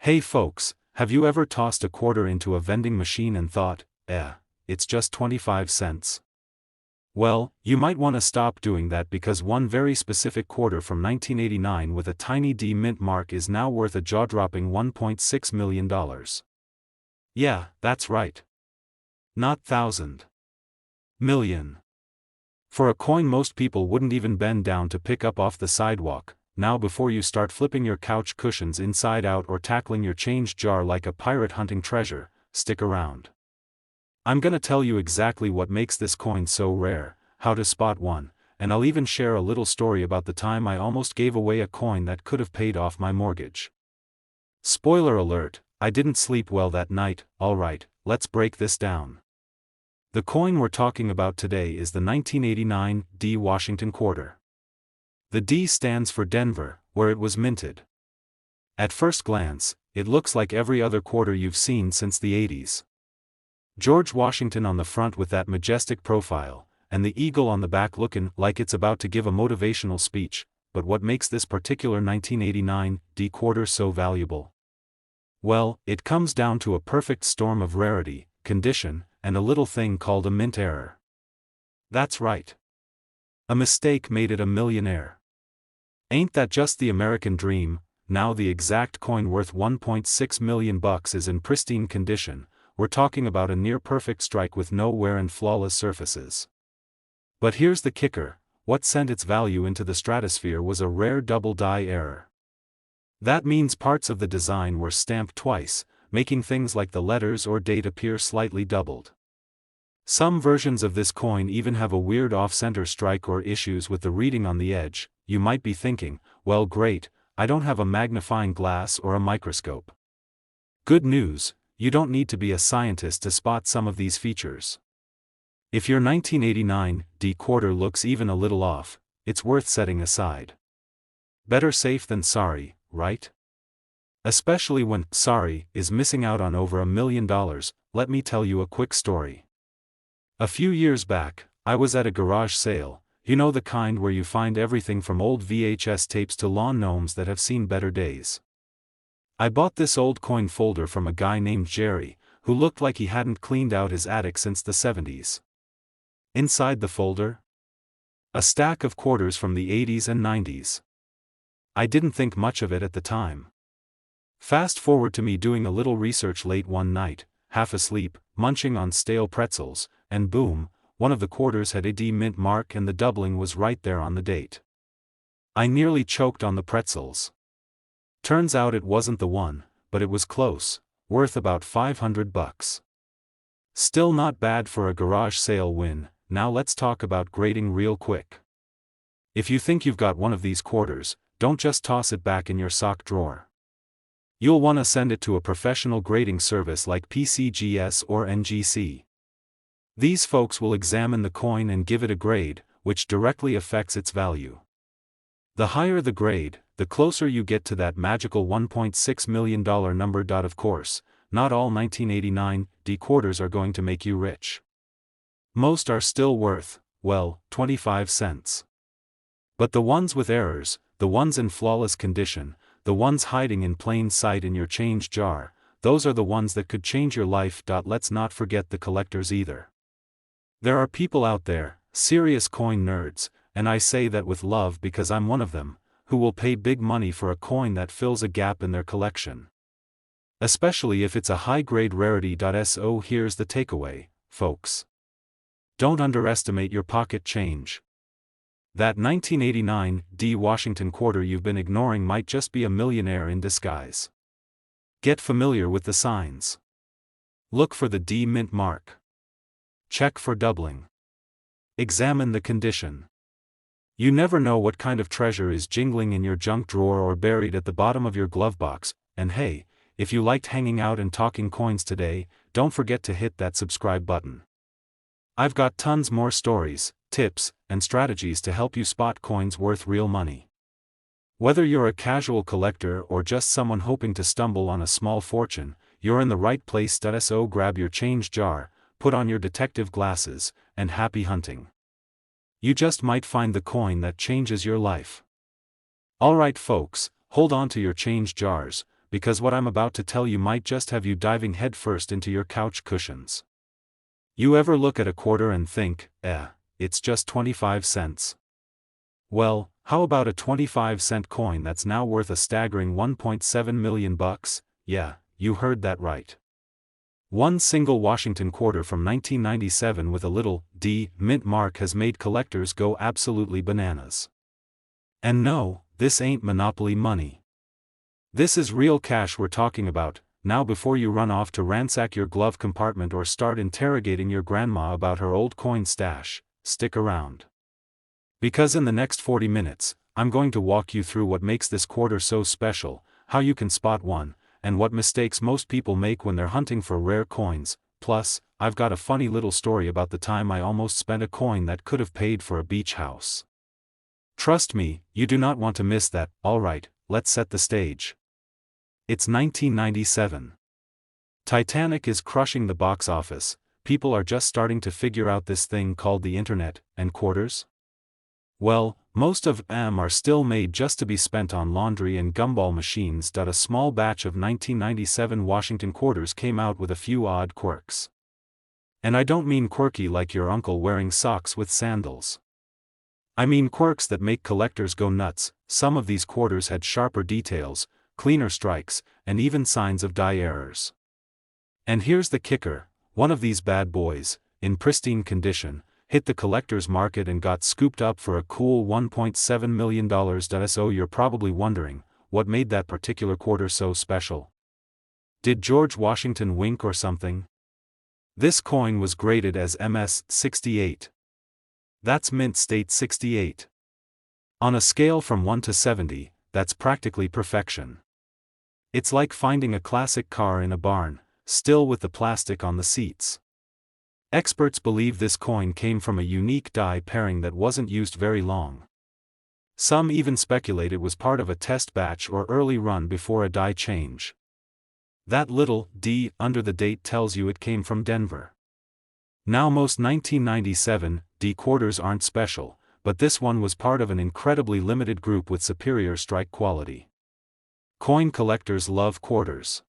Hey folks, have you ever tossed a quarter into a vending machine and thought, it's just 25 cents? Well, you might want to stop doing that because one very specific quarter from 1989 with a tiny D mint mark is now worth a jaw-dropping $1.6 million. Yeah, that's right. Not thousand. Million. For a coin most people wouldn't even bend down to pick up off the sidewalk. Now before you start flipping your couch cushions inside out or tackling your change jar like a pirate hunting treasure, stick around. I'm gonna tell you exactly what makes this coin so rare, how to spot one, and I'll even share a little story about the time I almost gave away a coin that could have paid off my mortgage. Spoiler alert, I didn't sleep well that night. Alright, let's break this down. The coin we're talking about today is the 1989 D Washington quarter. The D stands for Denver, where it was minted. At first glance, it looks like every other quarter you've seen since the 80s. George Washington on the front with that majestic profile, and the eagle on the back looking like it's about to give a motivational speech. But what makes this particular 1989 D quarter so valuable? Well, it comes down to a perfect storm of rarity, condition, and a little thing called a mint error. That's right. A mistake made it a millionaire. Ain't that just the American dream? Now the exact coin worth $1.6 million is in pristine condition. We're talking about a near-perfect strike with no wear and flawless surfaces. But here's the kicker, what sent its value into the stratosphere was a rare double die error. That means parts of the design were stamped twice, making things like the letters or date appear slightly doubled. Some versions of this coin even have a weird off-center strike or issues with the reading on the edge. You might be thinking, well great, I don't have a magnifying glass or a microscope. Good news, you don't need to be a scientist to spot some of these features. If your 1989 D quarter looks even a little off, it's worth setting aside. Better safe than sorry, right? Especially when sorry is missing out on over $1 million. Let me tell you a quick story. A few years back, I was at a garage sale, you know the kind where you find everything from old VHS tapes to lawn gnomes that have seen better days. I bought this old coin folder from a guy named Jerry, who looked like he hadn't cleaned out his attic since the 70s. Inside the folder? A stack of quarters from the 80s and 90s. I didn't think much of it at the time. Fast forward to me doing a little research late one night, half asleep, munching on stale pretzels, and boom, one of the quarters had a D mint mark and the doubling was right there on the date. I nearly choked on the pretzels. Turns out it wasn't the one, but it was close, worth about $500. Still not bad for a garage sale win. Now let's talk about grading real quick. If you think you've got one of these quarters, don't just toss it back in your sock drawer. You'll want to send it to a professional grading service like PCGS or NGC. These folks will examine the coin and give it a grade, which directly affects its value. The higher the grade, the closer you get to that magical $1.6 million number. Of course, not all 1989 D quarters are going to make you rich. Most are still worth, well, 25 cents. But the ones with errors, the ones in flawless condition, the ones hiding in plain sight in your change jar, those are the ones that could change your life. Let's not forget the collectors either. There are people out there, serious coin nerds, and I say that with love because I'm one of them, who will pay big money for a coin that fills a gap in their collection. Especially if it's a high-grade rarity. So here's the takeaway, folks. Don't underestimate your pocket change. That 1989 D Washington quarter you've been ignoring might just be a millionaire in disguise. Get familiar with the signs. Look for the D mint mark. Check for doubling. Examine the condition. You never know what kind of treasure is jingling in your junk drawer or buried at the bottom of your glove box. And hey, if you liked hanging out and talking coins today, don't forget to hit that subscribe button. I've got tons more stories, tips, and strategies to help you spot coins worth real money. Whether you're a casual collector or just someone hoping to stumble on a small fortune, you're in the right place. So grab your change jar, put on your detective glasses, and happy hunting. You just might find the coin that changes your life. Alright folks, hold on to your change jars, because what I'm about to tell you might just have you diving headfirst into your couch cushions. You ever look at a quarter and think, it's just 25 cents? Well, how about a 25-cent coin that's now worth a staggering $1.7 million? Yeah, you heard that right. One single Washington quarter from 1997 with a little D mint mark has made collectors go absolutely bananas. And no, this ain't monopoly money. This is real cash we're talking about. Now before you run off to ransack your glove compartment or start interrogating your grandma about her old coin stash, stick around. Because in the next 40 minutes, I'm going to walk you through what makes this quarter so special, how you can spot one, and what mistakes most people make when they're hunting for rare coins. Plus, I've got a funny little story about the time I almost spent a coin that could have paid for a beach house. Trust me, you do not want to miss that. Alright, let's set the stage. It's 1997. Titanic is crushing the box office, people are just starting to figure out this thing called the internet, and quarters? Well, most of them are still made just to be spent on laundry and gumball machines. A small batch of 1997 Washington quarters came out with a few odd quirks. And I don't mean quirky like your uncle wearing socks with sandals. I mean quirks that make collectors go nuts. Some of these quarters had sharper details, cleaner strikes, and even signs of die errors. And here's the kicker, one of these bad boys, in pristine condition, hit the collector's market and got scooped up for a cool $1.7 million. So you're probably wondering, what made that particular quarter so special? Did George Washington wink or something? This coin was graded as MS 68. That's Mint State 68. On a scale from 1 to 70, that's practically perfection. It's like finding a classic car in a barn, still with the plastic on the seats. Experts believe this coin came from a unique die pairing that wasn't used very long. Some even speculate it was part of a test batch or early run before a die change. That little D under the date tells you it came from Denver. Now most 1997 D quarters aren't special, but this one was part of an incredibly limited group with superior strike quality. Coin collectors love quarters.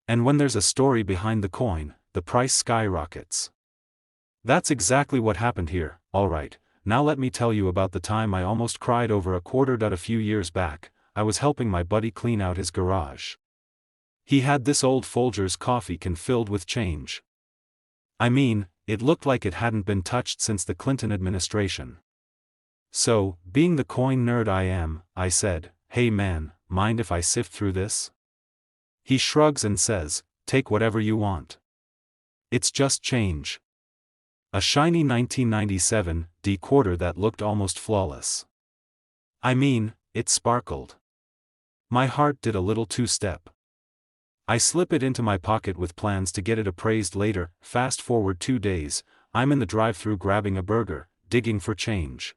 And when there's a story behind the coin, the price skyrockets. That's exactly what happened here. Alright, now let me tell you about the time I almost cried over a quarter. A few years back, I was helping my buddy clean out his garage. He had this old Folgers coffee can filled with change. I mean, it looked like it hadn't been touched since the Clinton administration. So, being the coin nerd I am, I said, "Hey man, mind if I sift through this?" He shrugs and says, "Take whatever you want. It's just change." A shiny 1997 D quarter that looked almost flawless. I mean, it sparkled. My heart did a little two-step. I slip it into my pocket with plans to get it appraised later. Fast forward 2 days, I'm in the drive-thru grabbing a burger, digging for change.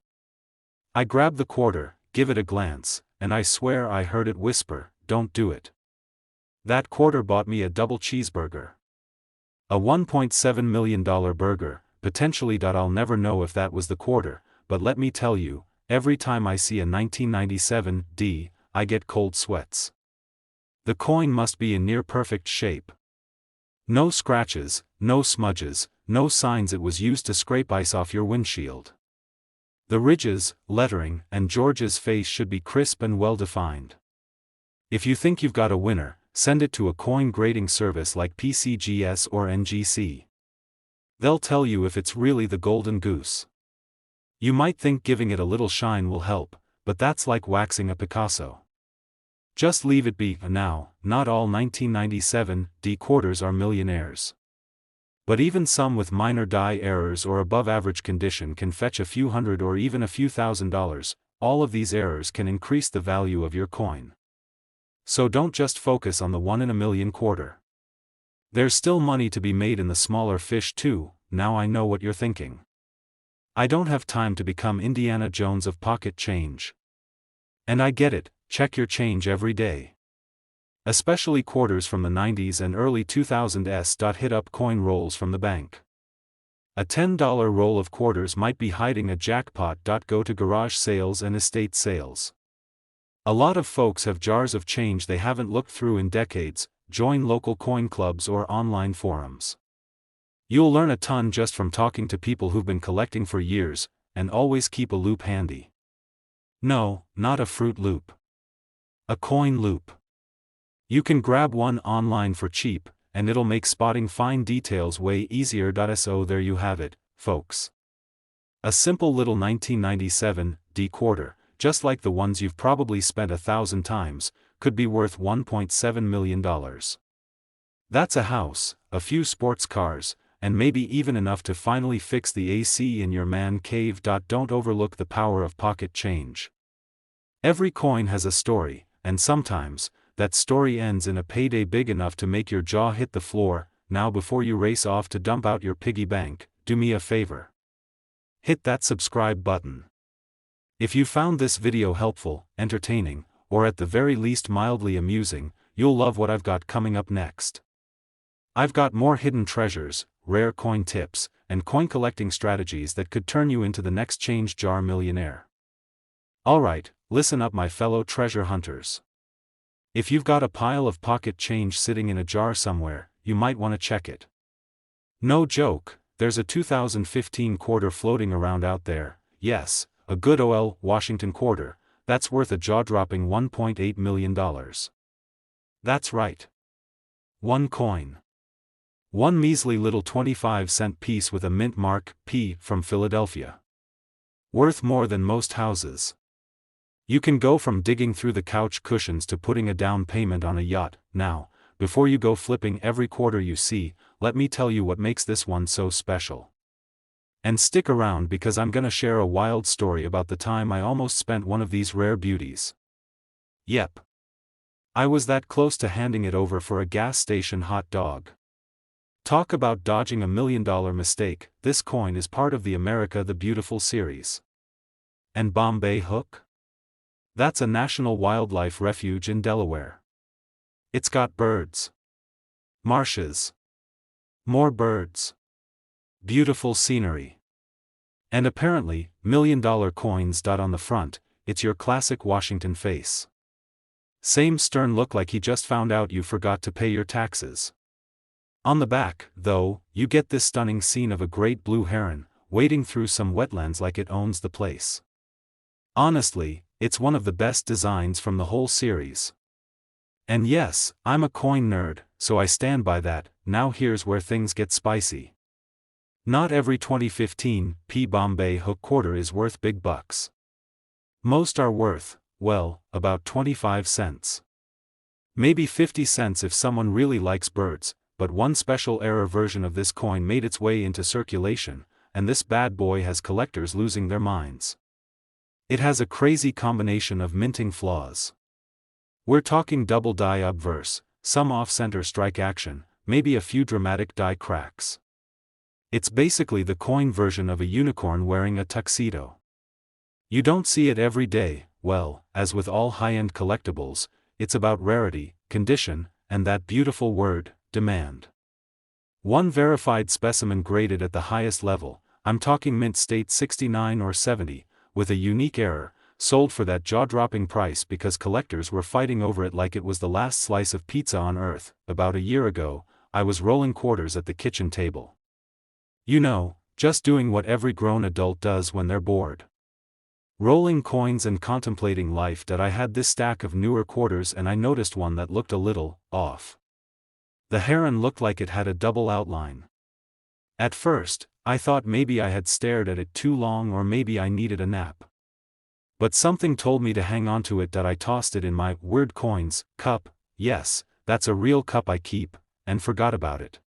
I grab the quarter, give it a glance, and I swear I heard it whisper, "Don't do it." That quarter bought me a double cheeseburger. A $1.7 million burger, potentially. I'll never know if that was the quarter, but let me tell you, every time I see a 1997 D, I get cold sweats. The coin must be in near-perfect shape. No scratches, no smudges, no signs it was used to scrape ice off your windshield. The ridges, lettering, and George's face should be crisp and well-defined. If you think you've got a winner, send it to a coin grading service like PCGS or NGC. They'll tell you if it's really the golden goose. You might think giving it a little shine will help, but that's like waxing a Picasso. Just leave it be. Now, not all 1997 D quarters are millionaires. But even some with minor die errors or above-average condition can fetch a few hundred or even a few $1,000s. All of these errors can increase the value of your coin. So don't just focus on the 1 in a million quarter. There's still money to be made in the smaller fish too. Now I know what you're thinking. I don't have time to become Indiana Jones of pocket change. And I get it, check your change every day. Especially quarters from the 90s and early 2000s. Hit up coin rolls from the bank. A $10 roll of quarters might be hiding a jackpot. Go to garage sales and estate sales. A lot of folks have jars of change they haven't looked through in decades. Join local coin clubs or online forums. You'll learn a ton just from talking to people who've been collecting for years, and always keep a loop handy. No, not a Fruit Loop. A coin loop. You can grab one online for cheap, and it'll make spotting fine details way easier. So there you have it, folks. A simple little 1997 D quarter, just like the ones you've probably spent 1,000 times, could be worth $1.7 million. That's a house, a few sports cars, and maybe even enough to finally fix the AC in your man cave. Don't overlook the power of pocket change. Every coin has a story, and sometimes, that story ends in a payday big enough to make your jaw hit the floor. Now before you race off to dump out your piggy bank, do me a favor. Hit that subscribe button. If you found this video helpful, entertaining, or at the very least mildly amusing, you'll love what I've got coming up next. I've got more hidden treasures, rare coin tips, and coin collecting strategies that could turn you into the next change jar millionaire. Alright, listen up my fellow treasure hunters. If you've got a pile of pocket change sitting in a jar somewhere, you might want to check it. No joke, there's a 2015 quarter floating around out there. Yes, a good old Washington quarter, that's worth a jaw-dropping $1.8 million. That's right. One coin. One measly little 25-cent piece with a mint mark, P, from Philadelphia. Worth more than most houses. You can go from digging through the couch cushions to putting a down payment on a yacht. Now, before you go flipping every quarter you see, let me tell you what makes this one so special. And stick around because I'm gonna share a wild story about the time I almost spent one of these rare beauties. Yep. I was that close to handing it over for a gas station hot dog. Talk about dodging $1 million mistake. This coin is part of the America the Beautiful series. And Bombay Hook? That's a national wildlife refuge in Delaware. It's got birds. Marshes. More birds. Beautiful scenery. And apparently, $1 million coins. On the front, it's your classic Washington face. Same stern look like he just found out you forgot to pay your taxes. On the back, though, you get this stunning scene of a great blue heron, wading through some wetlands like it owns the place. Honestly, it's one of the best designs from the whole series. And yes, I'm a coin nerd, so I stand by that. Now here's where things get spicy. Not every 2015 P Bombay Hook quarter is worth big bucks. Most are worth, well, about 25 cents. Maybe 50 cents if someone really likes birds, but one special era version of this coin made its way into circulation, and this bad boy has collectors losing their minds. It has a crazy combination of minting flaws. We're talking double die obverse, some off-center strike action, maybe a few dramatic die cracks. It's basically the coin version of a unicorn wearing a tuxedo. You don't see it every day. Well, as with all high-end collectibles, it's about rarity, condition, and that beautiful word, demand. One verified specimen graded at the highest level, I'm talking mint state 69 or 70, with a unique error, sold for that jaw-dropping price because collectors were fighting over it like it was the last slice of pizza on earth. About a year ago, I was rolling quarters at the kitchen table. You know, just doing what every grown adult does when they're bored. Rolling coins and contemplating life. I had this stack of newer quarters and I noticed one that looked a little off. The heron looked like it had a double outline. At first, I thought maybe I had stared at it too long or maybe I needed a nap. But something told me to hang on to it. I tossed it in my weird coins cup. Yes, that's a real cup I keep, and forgot about it.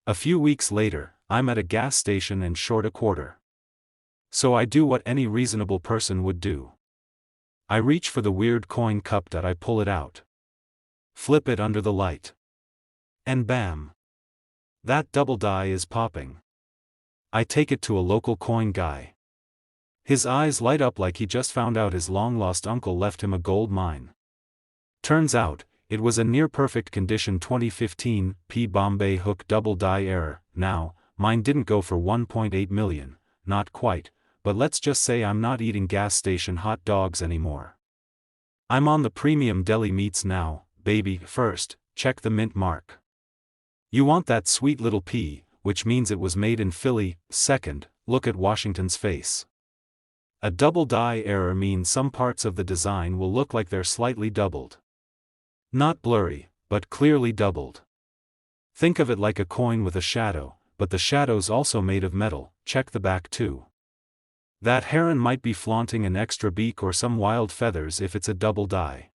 A few weeks later, I'm at a gas station and short a quarter. So I do what any reasonable person would do. I reach for the weird coin cup. I pull it out. Flip it under the light. And bam! That double die is popping. I take it to a local coin guy. His eyes light up like he just found out his long-lost uncle left him a gold mine. Turns out, it was a near-perfect condition 2015 P Bombay Hook double die error. Now, mine didn't go for 1.8 million, not quite, but let's just say I'm not eating gas station hot dogs anymore. I'm on the premium deli meats now, baby. First, check the mint mark. You want that sweet little P, which means it was made in Philly. Second, look at Washington's face. A double die error means some parts of the design will look like they're slightly doubled. Not blurry, but clearly doubled. Think of it like a coin with a shadow, but the shadow's also made of metal. Check the back too. That heron might be flaunting an extra beak or some wild feathers if it's a double die.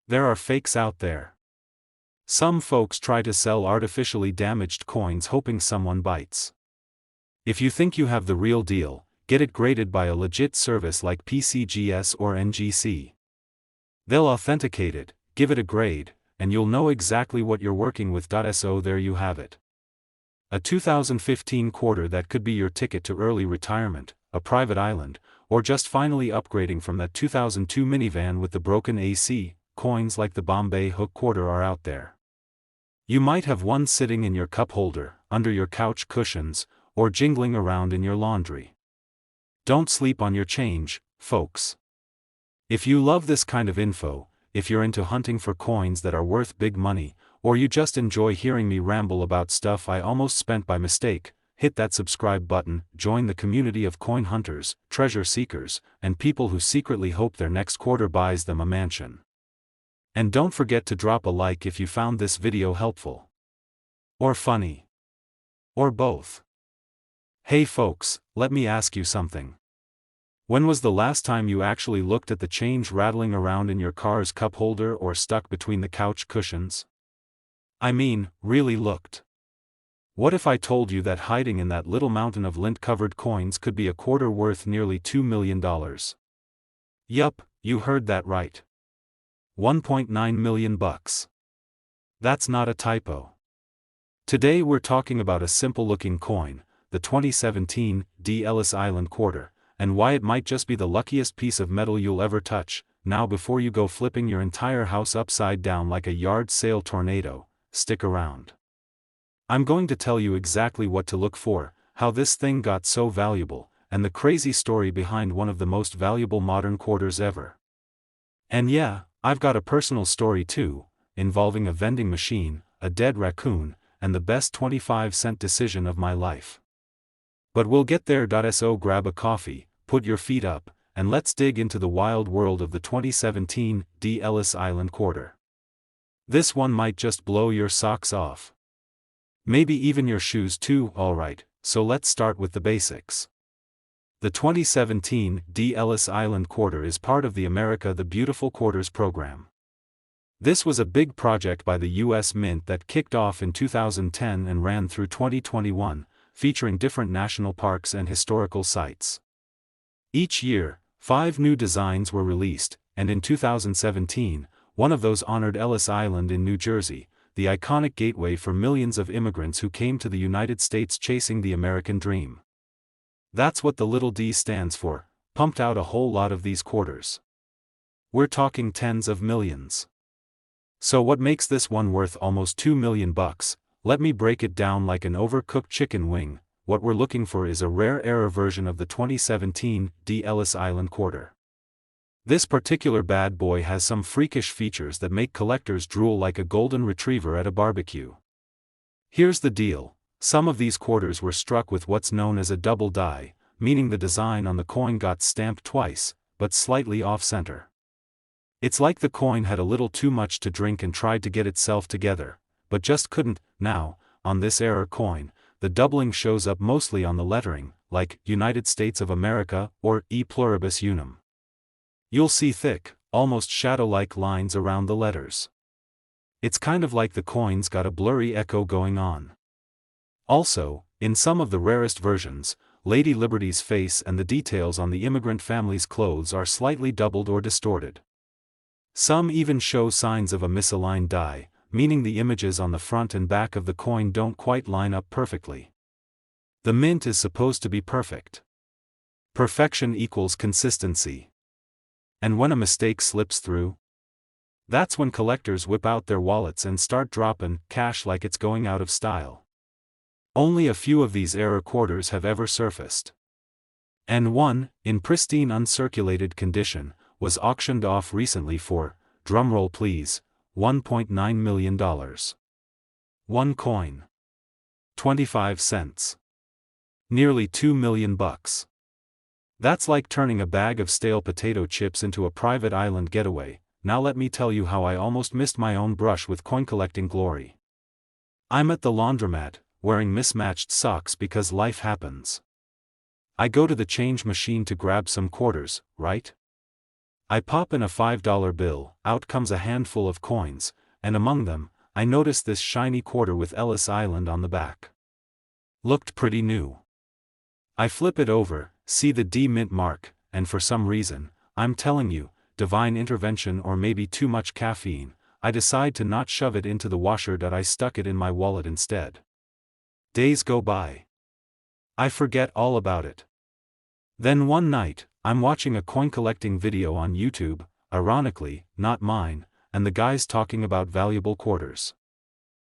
There are fakes out there. Some folks try to sell artificially damaged coins hoping someone bites. If you think you have the real deal, get it graded by a legit service like PCGS or NGC. They'll authenticate it, give it a grade, and you'll know exactly what you're working with. So there you have it. A 2015 quarter that could be your ticket to early retirement, a private island, or just finally upgrading from that 2002 minivan with the broken AC. Coins like the Bombay Hook quarter are out there. You might have one sitting in your cup holder, under your couch cushions, or jingling around in your laundry. Don't sleep on your change, folks. If you love this kind of info, if you're into hunting for coins that are worth big money, or you just enjoy hearing me ramble about stuff I almost spent by mistake, hit that subscribe button, join the community of coin hunters, treasure seekers, and people who secretly hope their next quarter buys them a mansion. And don't forget to drop a like if you found this video helpful. Or funny. Or both. Hey folks, let me ask you something. When was the last time you actually looked at the change rattling around in your car's cup holder or stuck between the couch cushions? I mean, really looked. What if I told you that hiding in that little mountain of lint-covered coins could be a quarter worth nearly $2 million? Yup, you heard that right. 1.9 million bucks. That's not a typo. Today we're talking about a simple-looking coin, the 2017 D. Ellis Island quarter, and why it might just be the luckiest piece of metal you'll ever touch. Now before you go flipping your entire house upside down like a yard sale tornado, stick around. I'm going to tell you exactly what to look for, how this thing got so valuable, and the crazy story behind one of the most valuable modern quarters ever. And yeah, I've got a personal story too, involving a vending machine, a dead raccoon, and the best 25-cent decision of my life. But we'll get there. So grab a coffee, put your feet up, and let's dig into the wild world of the 2017 D. Ellis Island quarter. This one might just blow your socks off. Maybe even your shoes too. Alright, so let's start with the basics. The 2017 D. Ellis Island quarter is part of the America the Beautiful Quarters program. This was a big project by the U.S. Mint that kicked off in 2010 and ran through 2021, featuring different national parks and historical sites. Each year, 5 new designs were released, and in 2017, one of those honored Ellis Island in New Jersey, the iconic gateway for millions of immigrants who came to the United States chasing the American dream. That's what the little d stands for, pumped out a whole lot of these quarters. We're talking tens of millions. So what makes this one worth almost $2 million bucks? Let me break it down like an overcooked chicken wing. What we're looking for is a rare error version of the 2017 D. Ellis Island quarter. This particular bad boy has some freakish features that make collectors drool like a golden retriever at a barbecue. Here's the deal. Some of these quarters were struck with what's known as a double die, meaning the design on the coin got stamped twice, but slightly off-center. It's like the coin had a little too much to drink and tried to get itself together, but just couldn't. Now, on this error coin, the doubling shows up mostly on the lettering, like United States of America or E pluribus unum. You'll see thick, almost shadow-like lines around the letters. It's kind of like the coin's got a blurry echo going on. Also, in some of the rarest versions, Lady Liberty's face and the details on the immigrant family's clothes are slightly doubled or distorted. Some even show signs of a misaligned die, meaning the images on the front and back of the coin don't quite line up perfectly. The mint is supposed to be perfect. Perfection equals consistency. And when a mistake slips through, that's when collectors whip out their wallets and start dropping cash like it's going out of style. Only a few of these error quarters have ever surfaced. And one, in pristine uncirculated condition, was auctioned off recently for, drumroll please, $1.9 million. One coin. 25 cents. Nearly $2 million. That's like turning a bag of stale potato chips into a private island getaway. Now let me tell you how I almost missed my own brush with coin collecting glory. I'm at the laundromat, wearing mismatched socks because life happens. I go to the change machine to grab some quarters, right? I pop in a $5 bill, out comes a handful of coins, and among them, I notice this shiny quarter with Ellis Island on the back. Looked pretty new. I flip it over, see the D mint mark, and for some reason, I'm telling you, divine intervention or maybe too much caffeine, I decide to not shove it into the washer that I stuck it in my wallet instead. Days go by. I forget all about it. Then one night, I'm watching a coin collecting video on YouTube, ironically, not mine, and the guy's talking about valuable quarters.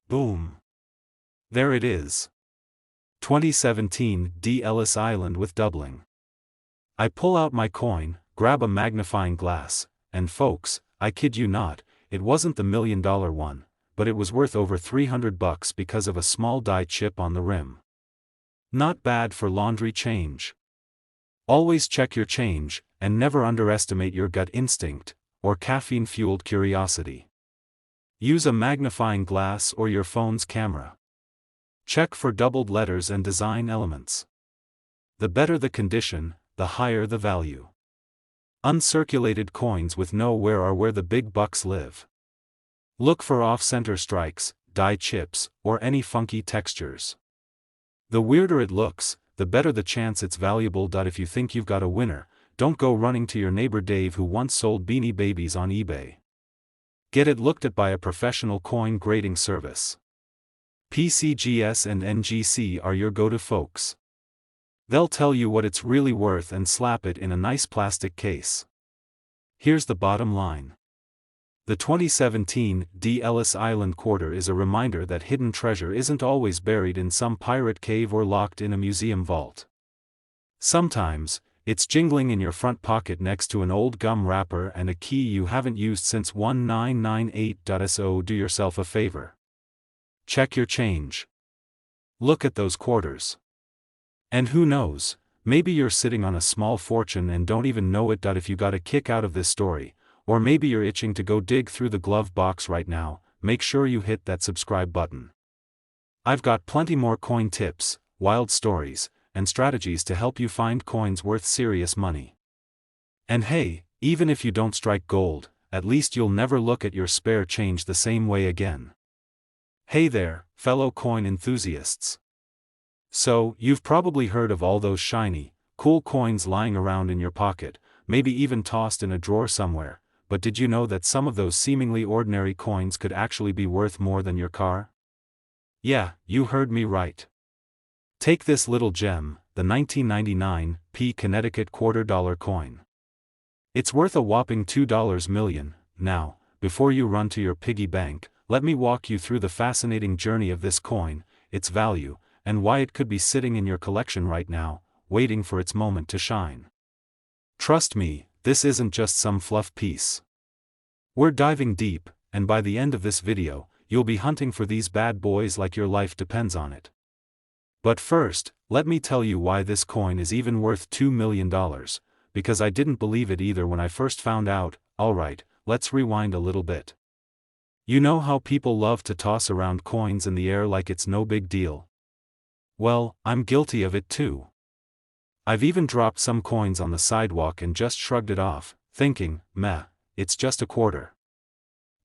Boom. There it is. 2017 D Ellis Island with doubling. I pull out my coin, grab a magnifying glass, and folks, I kid you not, it wasn't the $1 million one, but it was worth over $300 because of a small die chip on the rim. Not bad for laundry change. Always check your change, and never underestimate your gut instinct, or caffeine-fueled curiosity. Use a magnifying glass or your phone's camera. Check for doubled letters and design elements. The better the condition, the higher the value. Uncirculated coins with no wear are where the big bucks live. Look for off-center strikes, die chips, or any funky textures. The weirder it looks, the better the chance it's valuable. If you think you've got a winner, don't go running to your neighbor Dave who once sold Beanie Babies on eBay. Get it looked at by a professional coin grading service. PCGS and NGC are your go-to folks. They'll tell you what it's really worth and slap it in a nice plastic case. Here's the bottom line. The 2017 D Ellis Island quarter is a reminder that hidden treasure isn't always buried in some pirate cave or locked in a museum vault. Sometimes, it's jingling in your front pocket next to an old gum wrapper and a key you haven't used since 1998. Do yourself a favor. Check your change. Look at those quarters. And who knows, maybe you're sitting on a small fortune and don't even know it. If you got a kick out of this story, or maybe you're itching to go dig through the glove box right now, make sure you hit that subscribe button. I've got plenty more coin tips, wild stories, and strategies to help you find coins worth serious money. And hey, even if you don't strike gold, at least you'll never look at your spare change the same way again. Hey there, fellow coin enthusiasts. So, you've probably heard of all those shiny, cool coins lying around in your pocket, maybe even tossed in a drawer somewhere, but did you know that some of those seemingly ordinary coins could actually be worth more than your car? Yeah, you heard me right. Take this little gem, the 1999 P Connecticut $quarter coin. It's worth a whopping $2 million. Now, before you run to your piggy bank, let me walk you through the fascinating journey of this coin, its value, and why it could be sitting in your collection right now, waiting for its moment to shine. Trust me, this isn't just some fluff piece. We're diving deep, and by the end of this video, you'll be hunting for these bad boys like your life depends on it. But first, let me tell you why this coin is even worth $2 million, because I didn't believe it either when I first found out. Alright, let's rewind a little bit. You know how people love to toss around coins in the air like it's no big deal? Well, I'm guilty of it too. I've even dropped some coins on the sidewalk and just shrugged it off, thinking, meh, it's just a quarter.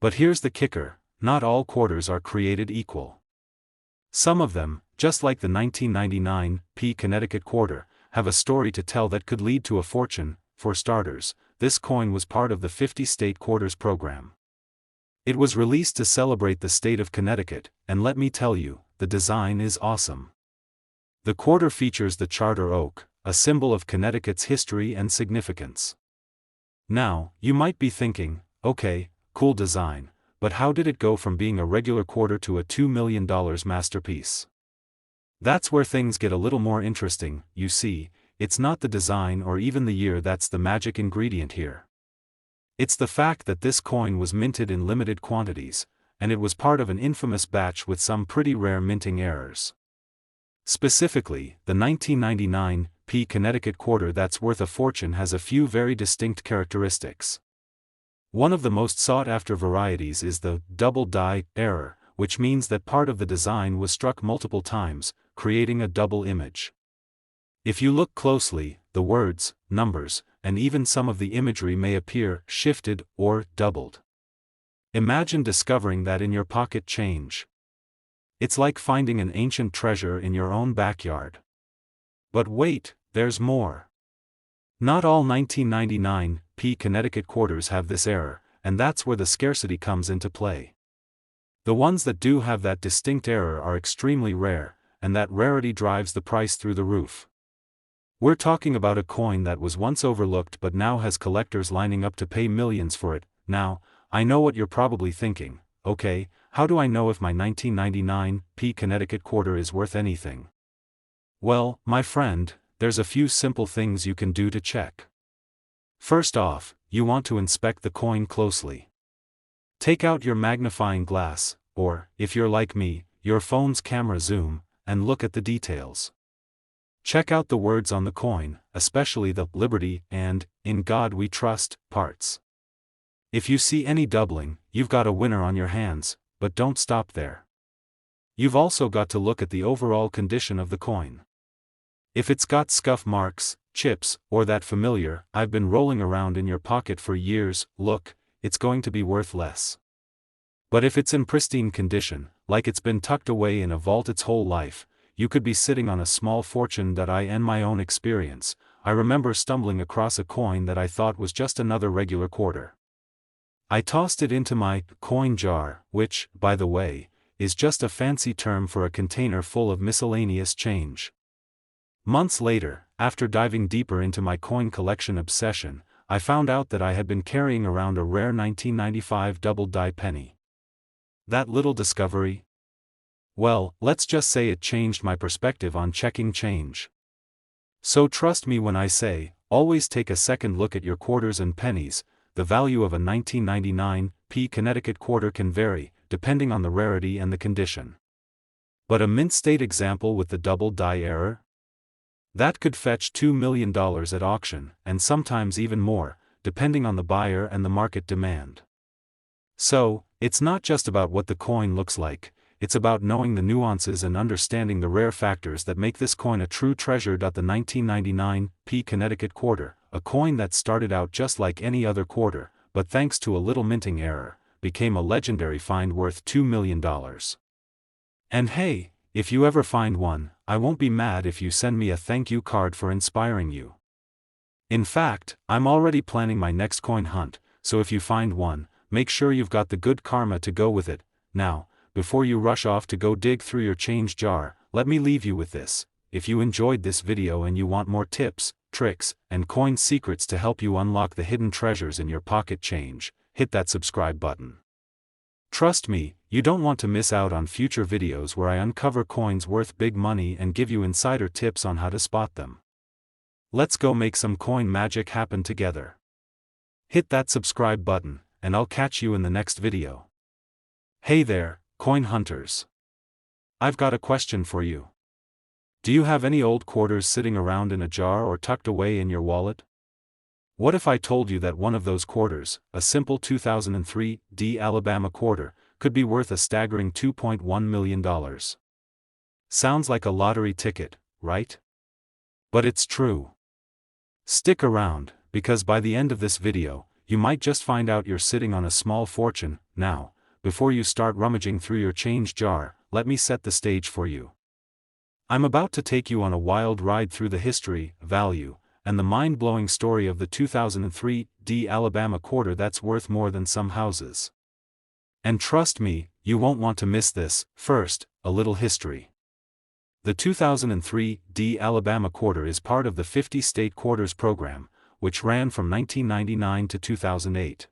But here's the kicker, not all quarters are created equal. Some of them, just like the 1999 P Connecticut quarter, have a story to tell that could lead to a fortune. For starters, this coin was part of the 50-state quarters program. It was released to celebrate the state of Connecticut, and let me tell you, the design is awesome. The quarter features the charter oak, a symbol of Connecticut's history and significance. Now, you might be thinking, okay, cool design, but how did it go from being a regular quarter to a $2 million masterpiece? That's where things get a little more interesting. You see, it's not the design or even the year that's the magic ingredient here. It's the fact that this coin was minted in limited quantities, and it was part of an infamous batch with some pretty rare minting errors. Specifically, the 1999 p Connecticut quarter that's worth a fortune has a few very distinct characteristics. One of the most sought-after varieties is the double die error, which means that part of the design was struck multiple times, creating a double image. If you look closely, the words, numbers, and even some of the imagery may appear shifted or doubled. Imagine discovering that in your pocket change. It's like finding an ancient treasure in your own backyard. But wait, there's more. Not all 1999 p Connecticut quarters have this error, and that's where the scarcity comes into play. The ones that do have that distinct error are extremely rare, and that rarity drives the price through the roof. We're talking about a coin that was once overlooked but now has collectors lining up to pay millions for it. Now, I know what you're probably thinking. Okay, how do I know if my 1999 p Connecticut quarter is worth anything? Well, my friend, there's a few simple things you can do to check. First off, you want to inspect the coin closely. Take out your magnifying glass, or, if you're like me, your phone's camera zoom, and look at the details. Check out the words on the coin, especially the Liberty and In God We Trust parts. If you see any doubling, you've got a winner on your hands, but don't stop there. You've also got to look at the overall condition of the coin. If it's got scuff marks, chips, or that familiar "I've been rolling around in your pocket for years" look, it's going to be worth less. But if it's in pristine condition, like it's been tucked away in a vault its whole life, you could be sitting on a small fortune. In my own experience, I remember stumbling across a coin that I thought was just another regular quarter. I tossed it into my coin jar, which, by the way, is just a fancy term for a container full of miscellaneous change. Months later, after diving deeper into my coin collection obsession, I found out that I had been carrying around a rare 1995 double die penny. That little discovery? Well, let's just say it changed my perspective on checking change. So trust me when I say, always take a second look at your quarters and pennies. The value of a 1999 p Connecticut quarter can vary, depending on the rarity and the condition. But a mint state example with the double die error? That could fetch $2 million at auction, and sometimes even more, depending on the buyer and the market demand. So, it's not just about what the coin looks like, it's about knowing the nuances and understanding the rare factors that make this coin a true treasure. The 1999 p Connecticut quarter, a coin that started out just like any other quarter, but thanks to a little minting error, became a legendary find worth $2 million. And hey, if you ever find one, I won't be mad if you send me a thank you card for inspiring you. In fact, I'm already planning my next coin hunt, so if you find one, make sure you've got the good karma to go with it. Now, before you rush off to go dig through your change jar, let me leave you with this. If you enjoyed this video and you want more tips, tricks, and coin secrets to help you unlock the hidden treasures in your pocket change, hit that subscribe button. Trust me, you don't want to miss out on future videos where I uncover coins worth big money and give you insider tips on how to spot them. Let's go make some coin magic happen together. Hit that subscribe button, and I'll catch you in the next video. Hey there, coin hunters. I've got a question for you. Do you have any old quarters sitting around in a jar or tucked away in your wallet? What if I told you that one of those quarters, a simple 2003 D Alabama quarter, could be worth a staggering $2.1 million? Sounds like a lottery ticket, right? But it's true. Stick around, because by the end of this video, you might just find out you're sitting on a small fortune. Now, before you start rummaging through your change jar, let me set the stage for you. I'm about to take you on a wild ride through the history, value, and the mind-blowing story of the 2003 D Alabama quarter that's worth more than some houses. And trust me, you won't want to miss this. First, a little history. The 2003 D Alabama quarter is part of the 50-state quarters program, which ran from 1999 to 2008.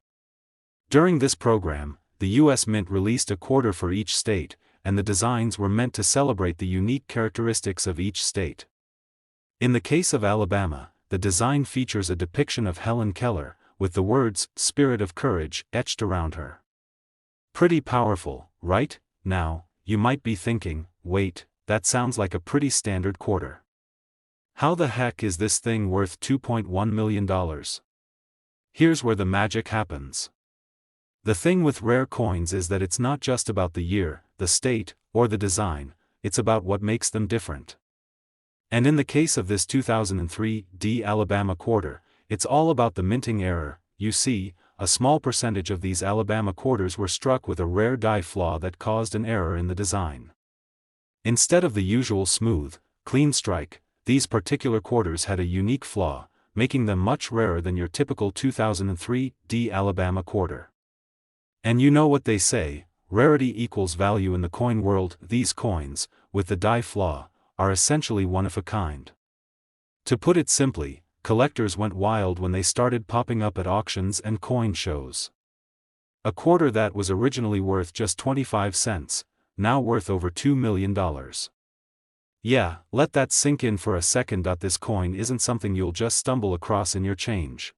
During this program, the U.S. Mint released a quarter for each state, and the designs were meant to celebrate the unique characteristics of each state. In the case of Alabama, the design features a depiction of Helen Keller, with the words, "Spirit of Courage," etched around her. Pretty powerful, right? Now, you might be thinking, wait, that sounds like a pretty standard quarter. How the heck is this thing worth $2.1 million? Here's where the magic happens. The thing with rare coins is that it's not just about the year, the state, or the design, it's about what makes them different. And in the case of this 2003 D Alabama quarter, it's all about the minting error. You see, a small percentage of these Alabama quarters were struck with a rare die flaw that caused an error in the design. Instead of the usual smooth, clean strike, these particular quarters had a unique flaw, making them much rarer than your typical 2003 D Alabama quarter. And you know what they say, rarity equals value in the coin world. These coins, with the die flaw, are essentially one of a kind. To put it simply, collectors went wild when they started popping up at auctions and coin shows. A quarter that was originally worth just 25 cents, now worth over $2 million. Yeah, let that sink in for a second. This coin isn't something you'll just stumble across in your change.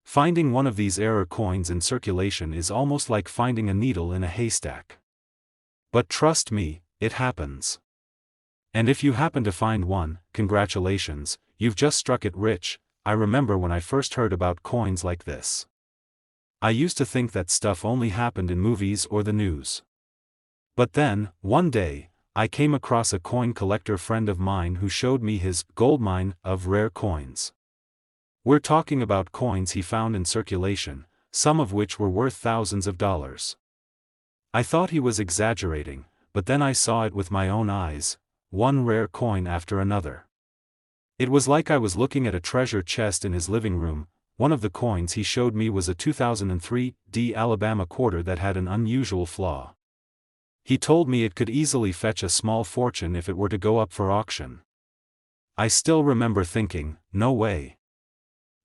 Finding one of these error coins in circulation is almost like finding a needle in a haystack. But trust me, it happens. And if you happen to find one, congratulations, you've just struck it rich. I remember when I first heard about coins like this. I used to think that stuff only happened in movies or the news. But then, one day, I came across a coin collector friend of mine who showed me his goldmine of rare coins. We're talking about coins he found in circulation, some of which were worth thousands of dollars. I thought he was exaggerating, but then I saw it with my own eyes, one rare coin after another. It was like I was looking at a treasure chest in his living room. One of the coins he showed me was a 2003 D Alabama quarter that had an unusual flaw. He told me it could easily fetch a small fortune if it were to go up for auction. I still remember thinking, no way.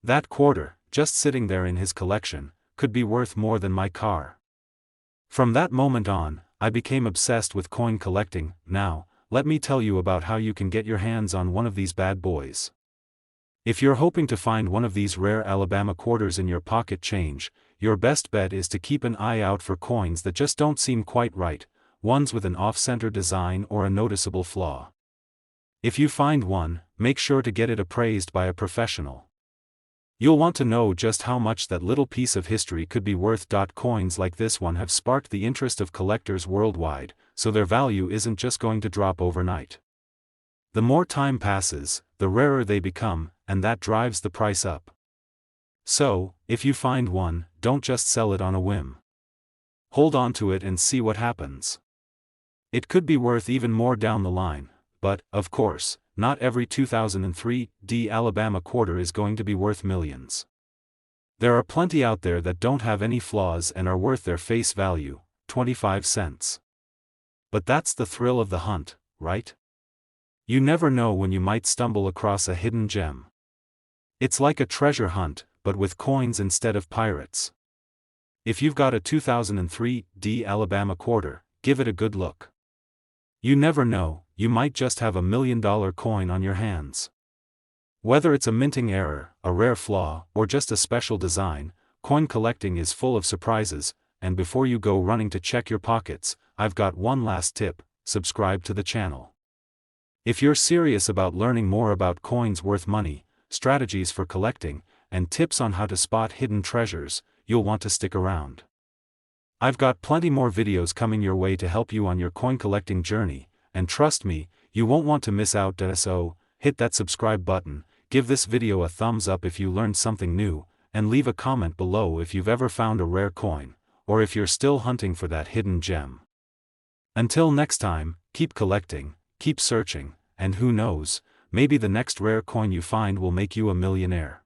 That quarter, just sitting there in his collection, could be worth more than my car. From that moment on, I became obsessed with coin collecting. Now, let me tell you about how you can get your hands on one of these bad boys. If you're hoping to find one of these rare Alabama quarters in your pocket change, your best bet is to keep an eye out for coins that just don't seem quite right, ones with an off-center design or a noticeable flaw. If you find one, make sure to get it appraised by a professional. You'll want to know just how much that little piece of history could be worth. Coins like this one have sparked the interest of collectors worldwide, so their value isn't just going to drop overnight. The more time passes, the rarer they become, and that drives the price up. So, if you find one, don't just sell it on a whim. Hold on to it and see what happens. It could be worth even more down the line, but, of course, not every 2003 D Alabama quarter is going to be worth millions. There are plenty out there that don't have any flaws and are worth their face value, 25 cents. But that's the thrill of the hunt, right? You never know when you might stumble across a hidden gem. It's like a treasure hunt, but with coins instead of pirates. If you've got a 2003 D Alabama quarter, give it a good look. You never know, you might just have $1 million coin on your hands. Whether it's a minting error, a rare flaw, or just a special design, coin collecting is full of surprises. And before you go running to check your pockets, I've got one last tip: subscribe to the channel. If you're serious about learning more about coins worth money, strategies for collecting, and tips on how to spot hidden treasures, you'll want to stick around. I've got plenty more videos coming your way to help you on your coin collecting journey, and trust me, you won't want to miss out. So, hit that subscribe button, give this video a thumbs up if you learned something new, and leave a comment below if you've ever found a rare coin, or if you're still hunting for that hidden gem. Until next time, keep collecting, keep searching, and who knows, maybe the next rare coin you find will make you a millionaire.